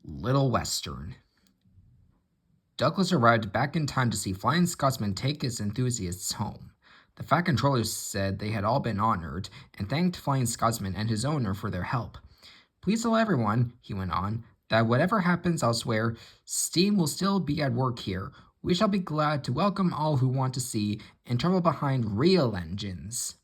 Little Western. Douglas arrived back in time to see Flying Scotsman take his enthusiasts home. The Fat Controllers said they had all been honored and thanked Flying Scotsman and his owner for their help. Please tell everyone, he went on, that whatever happens elsewhere, Steam will still be at work here. We shall be glad to welcome all who want to see and travel behind real engines.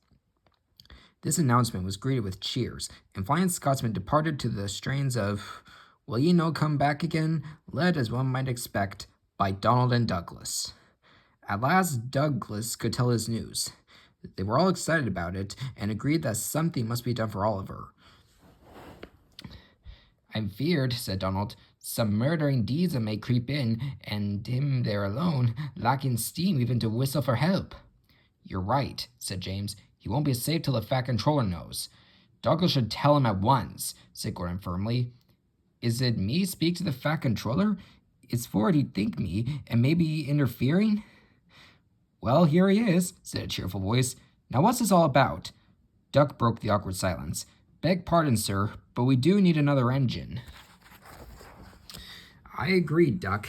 This announcement was greeted with cheers, and Flying Scotsman departed to the strains of Will Ye No Come Back Again, led, as one might expect, by Donald and Douglas. At last Douglas could tell his news. They were all excited about it and agreed that something must be done for Oliver. I'm feared, said Donald, some murdering deeds may creep in, and him there alone, lacking steam even to whistle for help. You're right, said James. He won't be safe till the Fat Controller knows. Douglas should tell him at once, said Gordon firmly. Is it me speak to the Fat Controller? Is for it he'd think me, and maybe interfering? Well, here he is, said a cheerful voice. Now what's this all about? Duck broke the awkward silence. Beg pardon, sir, but we do need another engine. I agree, Duck.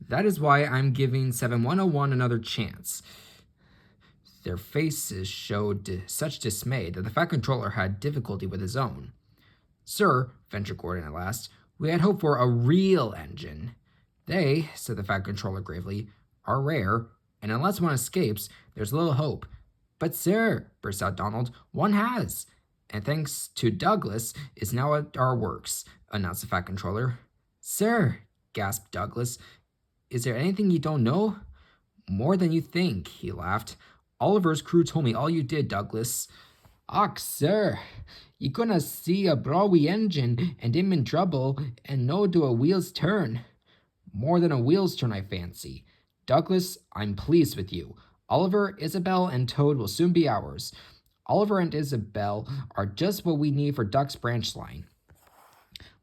That is why I'm giving 7101 another chance. Their faces showed such dismay that the Fat Controller had difficulty with his own. Sir, ventured Gordon at last, we had hoped for a real engine. They, said the Fat Controller gravely, are rare, and unless one escapes, there's little hope. But sir, burst out Donald, one has. And thanks to Douglas, is now at our works, announced the Fat Controller. Sir, gasped Douglas, is there anything you don't know? More than you think, he laughed. Oliver's crew told me all you did, Douglas. Och, sir, you couldn't see a Broadway engine and him in trouble and no do a wheel's turn. More than a wheel's turn, I fancy. Douglas, I'm pleased with you. Oliver, Isabel, and Toad will soon be ours. Oliver and Isabel are just what we need for Duck's branch line.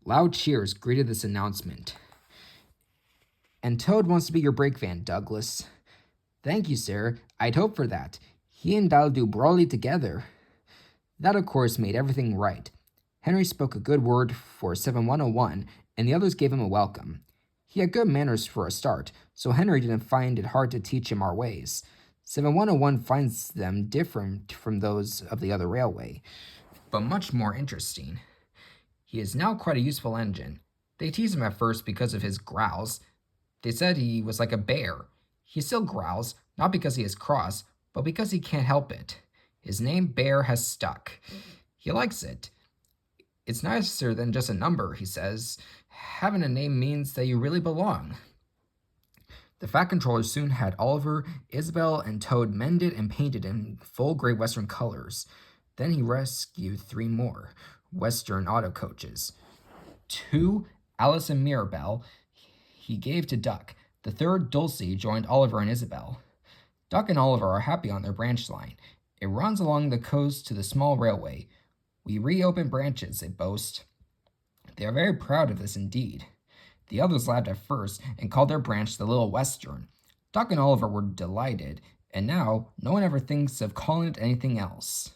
Loud cheers greeted this announcement. And Toad wants to be your brake van, Douglas. Thank you, sir. I'd hoped for that. He and I'll do brawly together. That, of course, made everything right. Henry spoke a good word for 7101, and the others gave him a welcome. He had good manners for a start, so Henry didn't find it hard to teach him our ways. 7101 finds them different from those of the other railway, but much more interesting. He is now quite a useful engine. They teased him at first because of his growls. They said he was like a bear. He still growls, not because he is cross, but because he can't help it. His name, Bear, has stuck. He likes it. It's nicer than just a number, he says. Having a name means that you really belong. The Fat Controller soon had Oliver, Isabel, and Toad mended and painted in full Great Western colors. Then he rescued 3 more Western auto coaches. 2, Alice and Mirabelle, he gave to Duck. The 3rd, Dulcie, joined Oliver and Isabel. Duck and Oliver are happy on their branch line. It runs along the coast to the small railway. We reopen branches, they boast. They are very proud of this indeed. The others laughed at first and called their branch the Little Western. Duck and Oliver were delighted, and now no one ever thinks of calling it anything else.